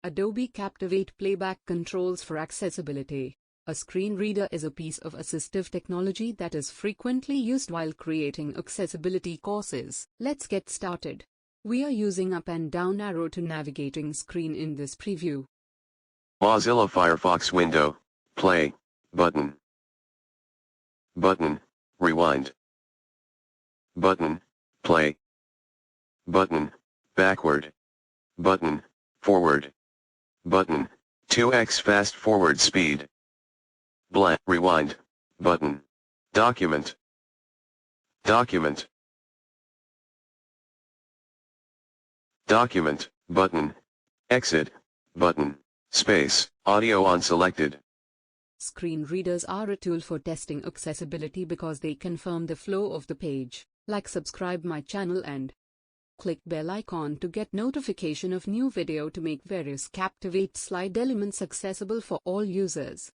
Adobe Captivate Playback controls for accessibility. A screen reader is a piece of assistive technology that is frequently used while creating accessibility courses. Let's get started. We are using up and down arrow to navigating screen in this preview. Mozilla Firefox window, play, button, button, rewind, button, play, button, backward, button, forward, button, 2x fast forward speed, blank, rewind, button, document, document, document, button, exit, button, space, audio on selected. Screen readers are a tool for testing accessibility because they confirm the flow of the page. Like, subscribe my channel and click bell icon to get notification of new video to make various Captivate slide elements accessible for all users.